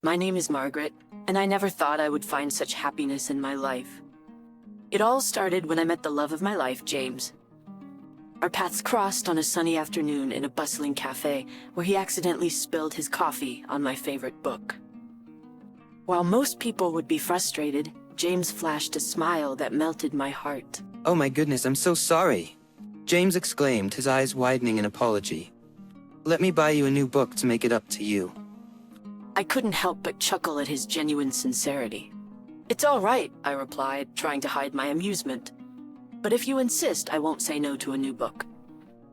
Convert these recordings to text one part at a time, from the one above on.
My name is Margaret, and I never thought I would find such happiness in my life. It all started when I met the love of my life, James. Our paths crossed on a sunny afternoon in a bustling cafe where he accidentally spilled his coffee on my favorite book. While most people would be frustrated, James flashed a smile that melted my heart. Oh my goodness, I'm so sorry, James exclaimed, his eyes widening in apology. Let me buy you a new book to make it up to you. I couldn't help but chuckle at his genuine sincerity. It's all right, I replied, trying to hide my amusement. But if you insist, I won't say no to a new book.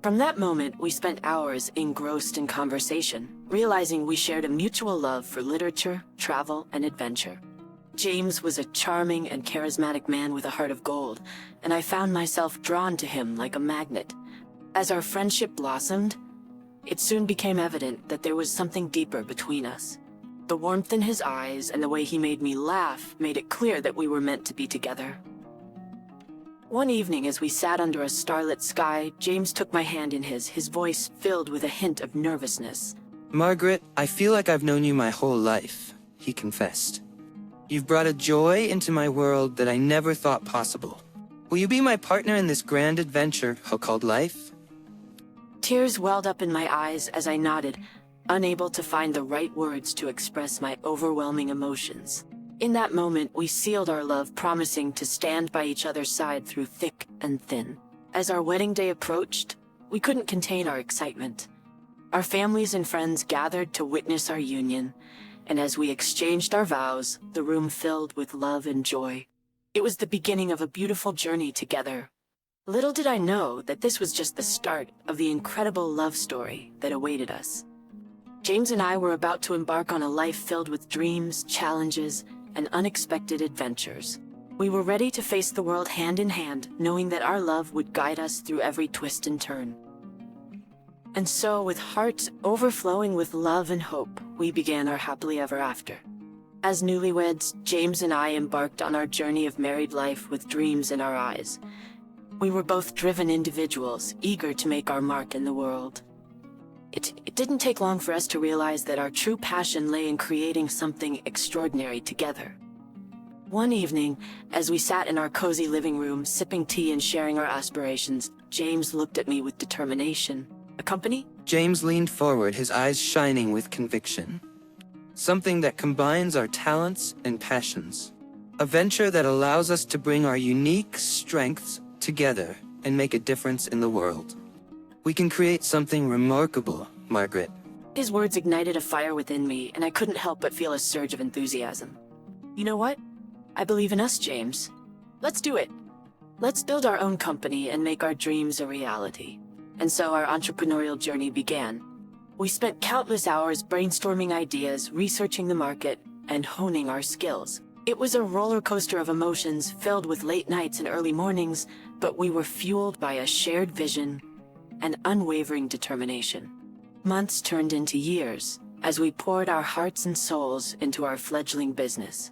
From that moment, we spent hours engrossed in conversation, realizing we shared a mutual love for literature, travel, and adventure. James was a charming and charismatic man with a heart of gold, and I found myself drawn to him like a magnet. As our friendship blossomed, it soon became evident that there was something deeper between us. The warmth in his eyes and the way he made me laugh made it clear that we were meant to be together. One evening, as we sat under a starlit sky, James took my hand in his voice filled with a hint of nervousness. Margaret, I feel like I've known you my whole life, he confessed. You've brought a joy into my world that I never thought possible. Will you be my partner in this grand adventure called life? Tears welled up in my eyes as I nodded, unable to find the right words to express my overwhelming emotions. In that moment, we sealed our love, promising to stand by each other's side through thick and thin. As our wedding day approached, we couldn't contain our excitement. Our families and friends gathered to witness our union, and as we exchanged our vows, the room filled with love and joy. It was the beginning of a beautiful journey together. Little did I know that this was just the start of the incredible love story that awaited us. James and I were about to embark on a life filled with dreams, challenges, and unexpected adventures. We were ready to face the world hand in hand, knowing that our love would guide us through every twist and turn. And so, with hearts overflowing with love and hope, we began our happily ever after. As newlyweds, James and I embarked on our journey of married life with dreams in our eyes. We were both driven individuals, eager to make our mark in the world. It didn't take long for us to realize that our true passion lay in creating something extraordinary together. One evening, as we sat in our cozy living room, sipping tea and sharing our aspirations, James looked at me with determination. A company? James leaned forward, his eyes shining with conviction. Something that combines our talents and passions. A venture that allows us to bring our unique strengths together and make a difference in the world. We can create something remarkable, Margaret. His words ignited a fire within me, and I couldn't help but feel a surge of enthusiasm. You know what? I believe in us, James. Let's do it. Let's build our own company and make our dreams a reality. And so our entrepreneurial journey began. We spent countless hours brainstorming ideas, researching the market, and honing our skills. It was a roller coaster of emotions filled with late nights and early mornings, but we were fueled by a shared vision and unwavering determination. Months turned into years as we poured our hearts and souls into our fledgling business.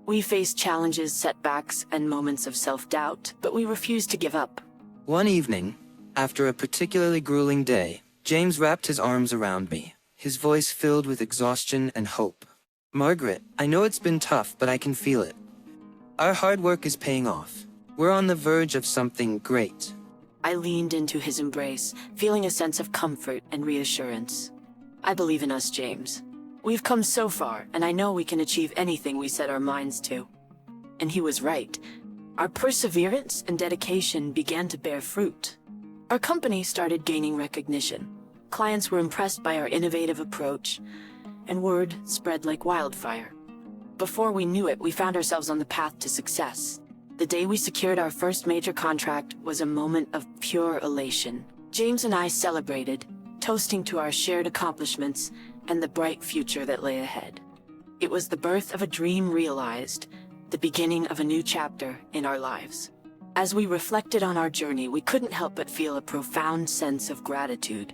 We faced challenges, setbacks, and moments of self-doubt, but we refused to give up. One evening, after a particularly grueling day, James wrapped his arms around me, his voice filled with exhaustion and hope. Margaret, I know it's been tough, but I can feel it. Our hard work is paying off. We're on the verge of something great. I leaned into his embrace, feeling a sense of comfort and reassurance. I believe in us, James. We've come so far, and I know we can achieve anything we set our minds to. And he was right. Our perseverance and dedication began to bear fruit. Our company started gaining recognition. Clients were impressed by our innovative approach, and word spread like wildfire. Before we knew it, we found ourselves on the path to success. The day we secured our first major contract was a moment of pure elation. James and I celebrated, toasting to our shared accomplishments and the bright future that lay ahead. It was the birth of a dream realized, the beginning of a new chapter in our lives. As we reflected on our journey, we couldn't help but feel a profound sense of gratitude.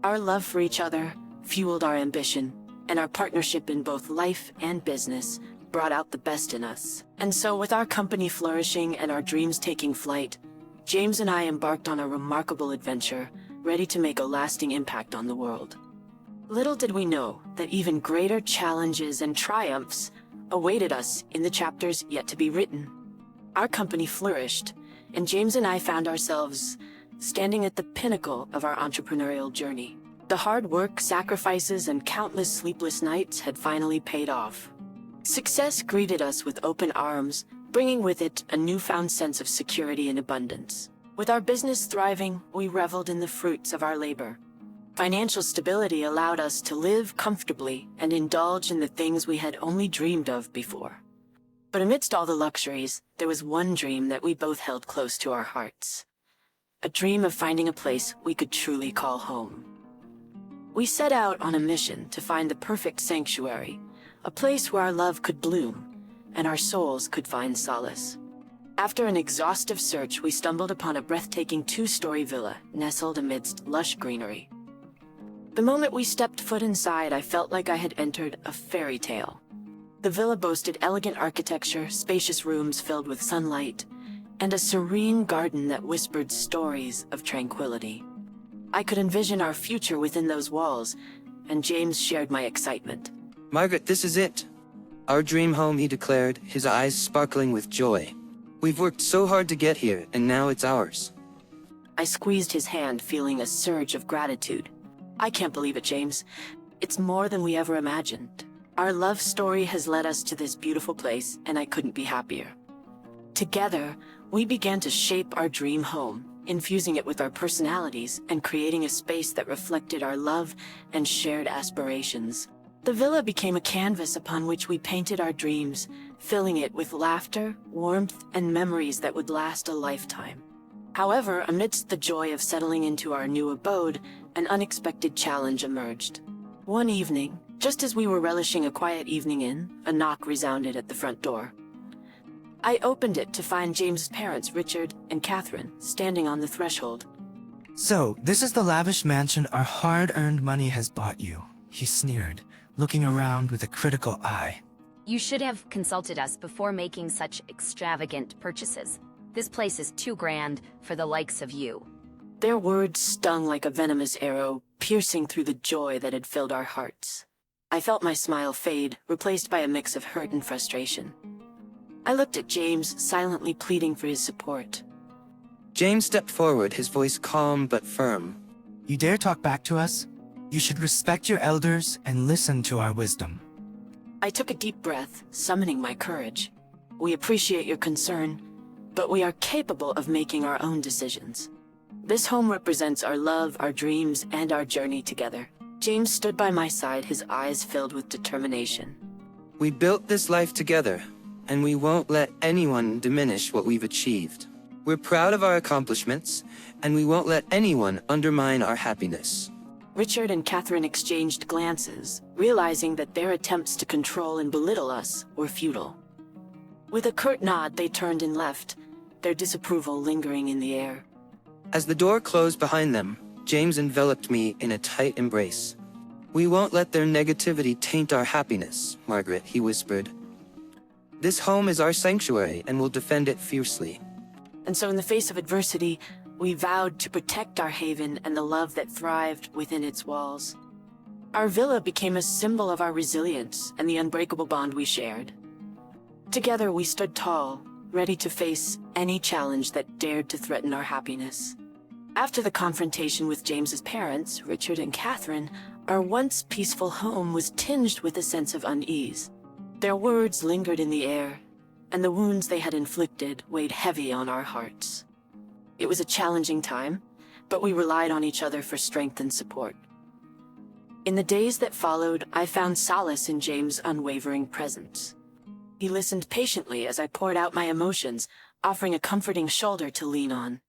Our love for each other fueled our ambition, and our partnership in both life and business brought out the best in us. And so, with our company flourishing and our dreams taking flight, James and I embarked on a remarkable adventure, ready to make a lasting impact on the world. Little did we know that even greater challenges and triumphs awaited us in the chapters yet to be written. Our company flourished, and James and I found ourselves standing at the pinnacle of our entrepreneurial journey. The hard work, sacrifices, and countless sleepless nights had finally paid off. Success greeted us with open arms, bringing with it a newfound sense of security and abundance. With our business thriving, we reveled in the fruits of our labor. Financial stability allowed us to live comfortably and indulge in the things we had only dreamed of before. But amidst all the luxuries, there was one dream that we both held close to our hearts. A dream of finding a place we could truly call home. We set out on a mission to find the perfect sanctuary, a place where our love could bloom and our souls could find solace. After an exhaustive search, we stumbled upon a breathtaking 2-story villa nestled amidst lush greenery. The moment we stepped foot inside, I felt like I had entered a fairy tale. The villa boasted elegant architecture, spacious rooms filled with sunlight, and a serene garden that whispered stories of tranquility. I could envision our future within those walls, and James shared my excitement. Margaret, this is it. Our dream home, he declared, his eyes sparkling with joy. We've worked so hard to get here, and now it's ours. I squeezed his hand, feeling a surge of gratitude. I can't believe it, James. It's more than we ever imagined. Our love story has led us to this beautiful place, and I couldn't be happier. Together, we began to shape our dream home, infusing it with our personalities and creating a space that reflected our love and shared aspirations. The villa became a canvas upon which we painted our dreams, filling it with laughter, warmth, and memories that would last a lifetime. However, amidst the joy of settling into our new abode, an unexpected challenge emerged. One evening, just as we were relishing a quiet evening in, a knock resounded at the front door. I opened it to find James's parents, Richard and Catherine, standing on the threshold. "So, this is the lavish mansion our hard-earned money has bought you," he sneered, looking around with a critical eye. You should have consulted us before making such extravagant purchases. This place is too grand for the likes of you. Their words stung like a venomous arrow, piercing through the joy that had filled our hearts. I felt my smile fade, replaced by a mix of hurt and frustration. I looked at James, silently pleading for his support. James stepped forward, his voice calm but firm. "You dare talk back to us? You should respect your elders and listen to our wisdom." I took a deep breath, summoning my courage. We appreciate your concern, but we are capable of making our own decisions. This home represents our love, our dreams, and our journey together. James stood by my side, his eyes filled with determination. We built this life together, and we won't let anyone diminish what we've achieved. We're proud of our accomplishments, and we won't let anyone undermine our happiness. Richard and Catherine exchanged glances, realizing that their attempts to control and belittle us were futile. With a curt nod, they turned and left, their disapproval lingering in the air. As the door closed behind them, James enveloped me in a tight embrace. "We won't let their negativity taint our happiness, Margaret," he whispered. "This home is our sanctuary, and we'll defend it fiercely." And so in the face of adversity, we vowed to protect our haven and the love that thrived within its walls. Our villa became a symbol of our resilience and the unbreakable bond we shared. Together we stood tall, ready to face any challenge that dared to threaten our happiness. After the confrontation with James's parents, Richard and Catherine, our once peaceful home was tinged with a sense of unease. Their words lingered in the air, and the wounds they had inflicted weighed heavy on our hearts. It was a challenging time, but we relied on each other for strength and support. In the days that followed, I found solace in James' unwavering presence. He listened patiently as I poured out my emotions, offering a comforting shoulder to lean on.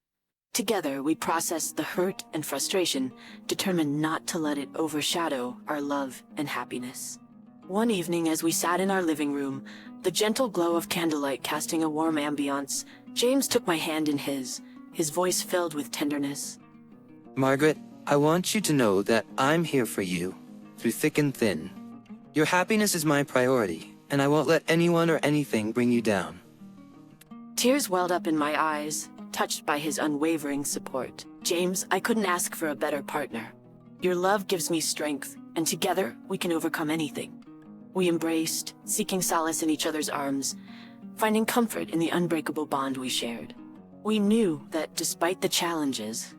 Together, we processed the hurt and frustration, determined not to let it overshadow our love and happiness. One evening, as we sat in our living room, the gentle glow of candlelight casting a warm ambiance, James took my hand in his voice filled with tenderness. "Margaret, I want you to know that I'm here for you, through thick and thin. Your happiness is my priority, and I won't let anyone or anything bring you down." Tears welled up in my eyes, touched by his unwavering support. "James, I couldn't ask for a better partner. Your love gives me strength, and together we can overcome anything. We embraced, seeking solace in each other's arms, finding comfort in the unbreakable bond we shared. We knew that despite the challenges,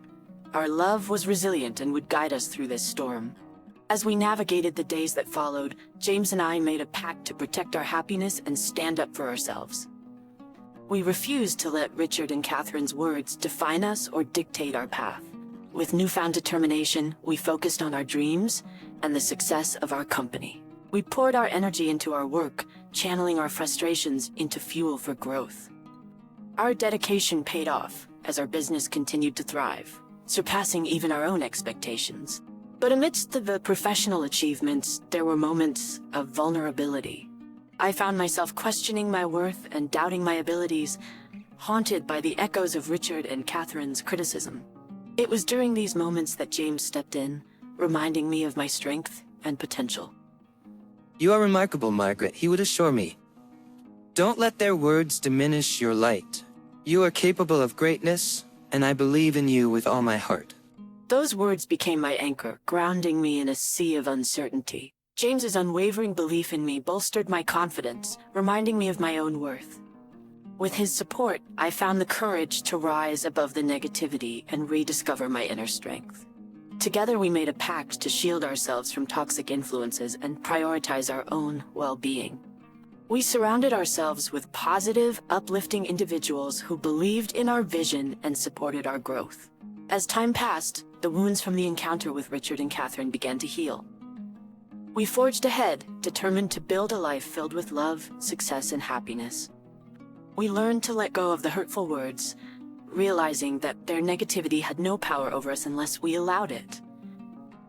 our love was resilient and would guide us through this storm. As we navigated the days that followed, James and I made a pact to protect our happiness and stand up for ourselves. We refused to let Richard and Catherine's words define us or dictate our path. With newfound determination, we focused on our dreams and the success of our company. We poured our energy into our work, channeling our frustrations into fuel for growth. Our dedication paid off as our business continued to thrive, surpassing even our own expectations. But amidst the professional achievements, there were moments of vulnerability. I found myself questioning my worth and doubting my abilities, haunted by the echoes of Richard and Catherine's criticism. It was during these moments that James stepped in, reminding me of my strength and potential. You are remarkable, Margaret, he would assure me. Don't let their words diminish your light. You are capable of greatness, and I believe in you with all my heart. Those words became my anchor, grounding me in a sea of uncertainty. James's unwavering belief in me bolstered my confidence, reminding me of my own worth. With his support, I found the courage to rise above the negativity and rediscover my inner strength. Together we made a pact to shield ourselves from toxic influences and prioritize our own well-being. We surrounded ourselves with positive, uplifting individuals who believed in our vision and supported our growth. As time passed, the wounds from the encounter with Richard and Catherine began to heal. We forged ahead, determined to build a life filled with love, success, and happiness. We learned to let go of the hurtful words, realizing that their negativity had no power over us unless we allowed it.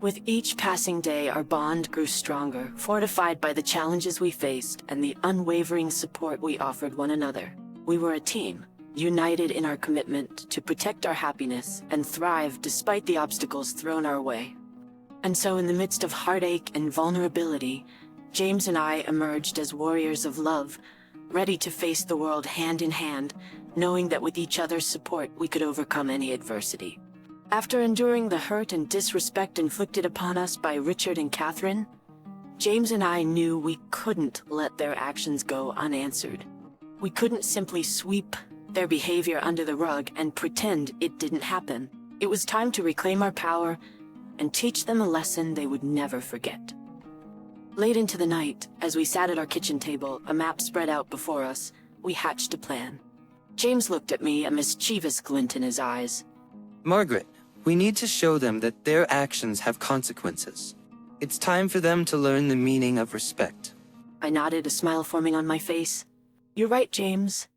With each passing day, our bond grew stronger, fortified by the challenges we faced and the unwavering support we offered one another. We were a team, united in our commitment to protect our happiness and thrive despite the obstacles thrown our way. And so in the midst of heartache and vulnerability, James and I emerged as warriors of love, ready to face the world hand in hand, knowing that with each other's support we could overcome any adversity. After enduring the hurt and disrespect inflicted upon us by Richard and Catherine, James and I knew we couldn't let their actions go unanswered. We couldn't simply sweep their behavior under the rug and pretend it didn't happen. It was time to reclaim our power and teach them a lesson they would never forget. Late into the night, as we sat at our kitchen table, a map spread out before us, we hatched a plan. James looked at me, a mischievous glint in his eyes. Margaret, we need to show them that their actions have consequences. It's time for them to learn the meaning of respect. I nodded, a smile forming on my face. You're right, James.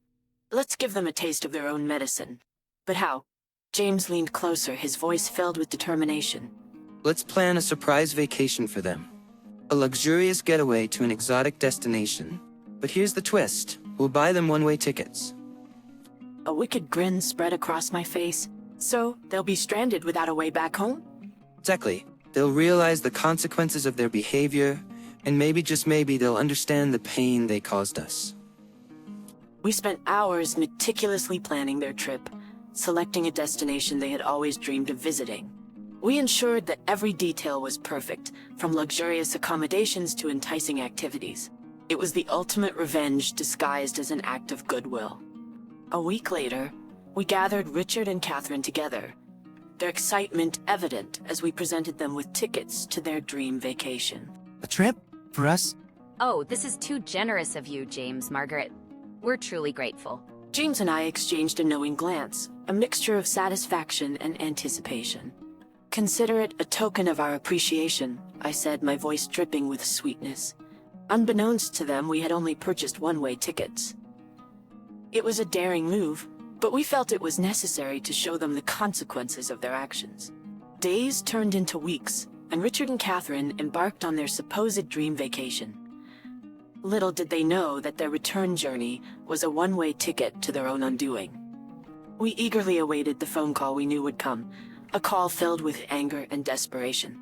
Let's give them a taste of their own medicine. But how? James leaned closer, his voice filled with determination. Let's plan a surprise vacation for them. A luxurious getaway to an exotic destination. But here's the twist. We'll buy them one-way tickets. A wicked grin spread across my face. So, they'll be stranded without a way back home? Exactly. They'll realize the consequences of their behavior, and maybe, just maybe, they'll understand the pain they caused us. We spent hours meticulously planning their trip, selecting a destination they had always dreamed of visiting. We ensured that every detail was perfect, from luxurious accommodations to enticing activities. It was the ultimate revenge disguised as an act of goodwill. A week later, we gathered Richard and Catherine together, their excitement evident as we presented them with tickets to their dream vacation. A trip? For us? Oh, this is too generous of you, James, Margaret. We're truly grateful. James and I exchanged a knowing glance, a mixture of satisfaction and anticipation. Consider it a token of our appreciation, I said, my voice dripping with sweetness. Unbeknownst to them, we had only purchased one-way tickets. It was a daring move, but we felt it was necessary to show them the consequences of their actions. Days turned into weeks, and Richard and Catherine embarked on their supposed dream vacation. Little did they know that their return journey was a one-way ticket to their own undoing. We eagerly awaited the phone call we knew would come, a call filled with anger and desperation.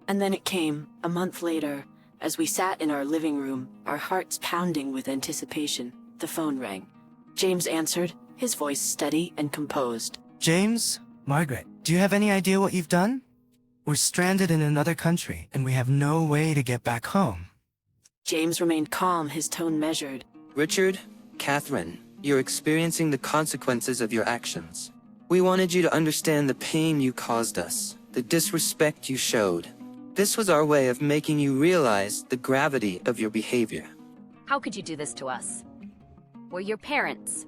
And then it came, a month later, as we sat in our living room, our hearts pounding with anticipation. The phone rang. James answered, his voice steady and composed. James? Margaret, do you have any idea what you've done? We're stranded in another country, and we have no way to get back home. James remained calm, his tone measured. Richard, Catherine, you're experiencing the consequences of your actions. We wanted you to understand the pain you caused us, the disrespect you showed. This was our way of making you realize the gravity of your behavior. How could you do this to us? We're your parents.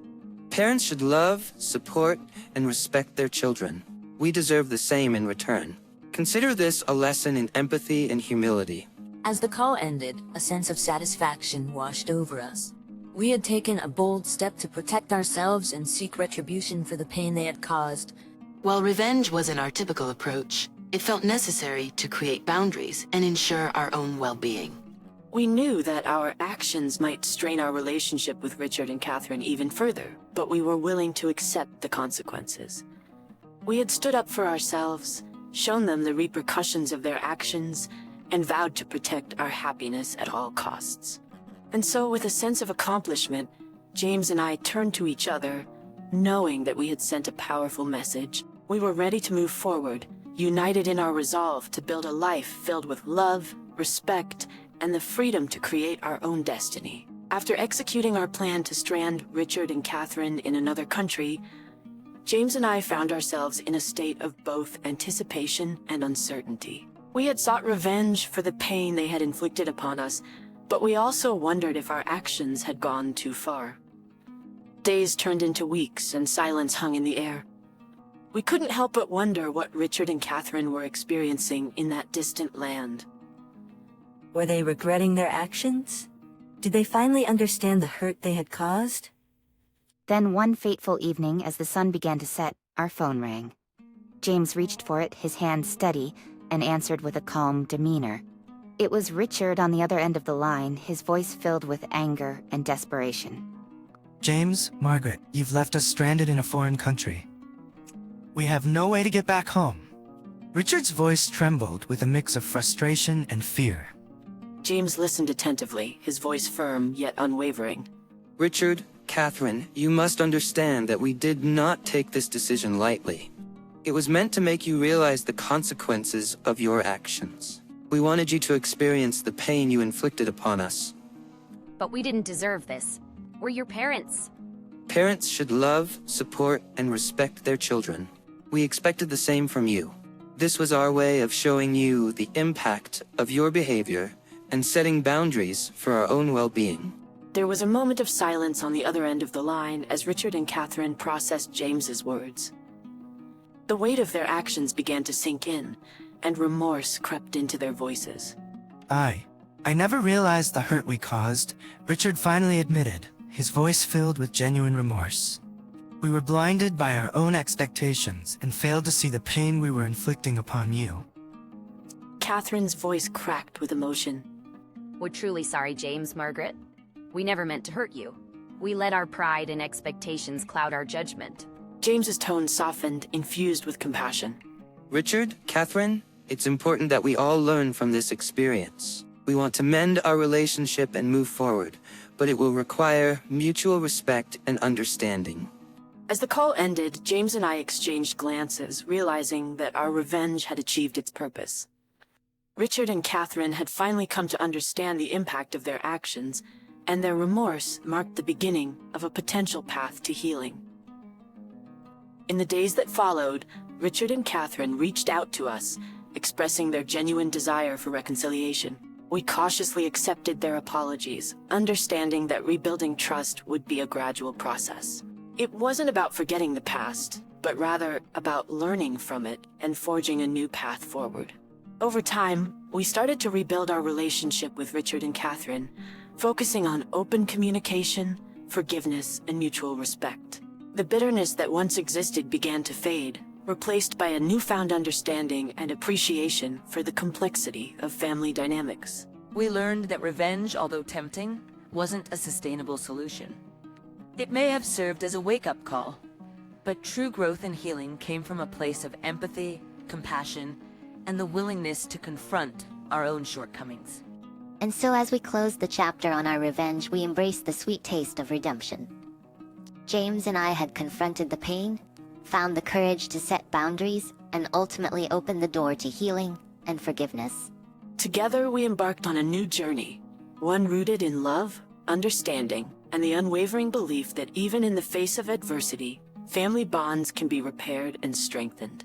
Parents should love, support, and respect their children. We deserve the same in return. Consider this a lesson in empathy and humility. As the call ended, a sense of satisfaction washed over us. We had taken a bold step to protect ourselves and seek retribution for the pain they had caused. While revenge wasn't our typical approach, it felt necessary to create boundaries and ensure our own well-being. We knew that our actions might strain our relationship with Richard and Catherine even further, but we were willing to accept the consequences. We had stood up for ourselves, shown them the repercussions of their actions, and vowed to protect our happiness at all costs. And so, with a sense of accomplishment, James and I turned to each other, knowing that we had sent a powerful message. We were ready to move forward, united in our resolve to build a life filled with love, respect, and the freedom to create our own destiny. After executing our plan to strand Richard and Catherine in another country, James and I found ourselves in a state of both anticipation and uncertainty. We had sought revenge for the pain they had inflicted upon us, but we also wondered if our actions had gone too far. Days turned into weeks, and silence hung in the air. We couldn't help but wonder what Richard and Catherine were experiencing in that distant land. Were they regretting their actions? Did they finally understand the hurt they had caused? Then one fateful evening, as the sun began to set, our phone rang. James reached for it, his hand steady, and answered with a calm demeanor. It was Richard on the other end of the line, his voice filled with anger and desperation. James, Margaret, you've left us stranded in a foreign country. We have no way to get back home. Richard's voice trembled with a mix of frustration and fear. James listened attentively, his voice firm yet unwavering. Richard, Catherine, you must understand that we did not take this decision lightly. It was meant to make you realize the consequences of your actions. We wanted you to experience the pain you inflicted upon us. But we didn't deserve this. We're your parents. Parents should love, support, and respect their children. We expected the same from you. This was our way of showing you the impact of your behavior and setting boundaries for our own well-being. There was a moment of silence on the other end of the line as Richard and Catherine processed James's words. The weight of their actions began to sink in, and remorse crept into their voices. I never realized the hurt we caused, Richard finally admitted, his voice filled with genuine remorse. We were blinded by our own expectations and failed to see the pain we were inflicting upon you. Catherine's voice cracked with emotion. We're truly sorry, James, Margaret. We never meant to hurt you. We let our pride and expectations cloud our judgment. James's tone softened, infused with compassion. Richard, Catherine, it's important that we all learn from this experience. We want to mend our relationship and move forward, but it will require mutual respect and understanding. As the call ended, James and I exchanged glances, realizing that our revenge had achieved its purpose. Richard and Catherine had finally come to understand the impact of their actions, and their remorse marked the beginning of a potential path to healing. In the days that followed, Richard and Catherine reached out to us, expressing their genuine desire for reconciliation. We cautiously accepted their apologies, understanding that rebuilding trust would be a gradual process. It wasn't about forgetting the past, but rather about learning from it and forging a new path forward. Over time, we started to rebuild our relationship with Richard and Catherine, focusing on open communication, forgiveness, and mutual respect. The bitterness that once existed began to fade, replaced by a newfound understanding and appreciation for the complexity of family dynamics. We learned that revenge, although tempting, wasn't a sustainable solution. It may have served as a wake-up call, but true growth and healing came from a place of empathy, compassion, and the willingness to confront our own shortcomings. And so as we closed the chapter on our revenge, we embraced the sweet taste of redemption. James and I had confronted the pain, found the courage to set boundaries, and ultimately opened the door to healing and forgiveness. Together, we embarked on a new journey, one rooted in love, understanding, and the unwavering belief that even in the face of adversity, family bonds can be repaired and strengthened.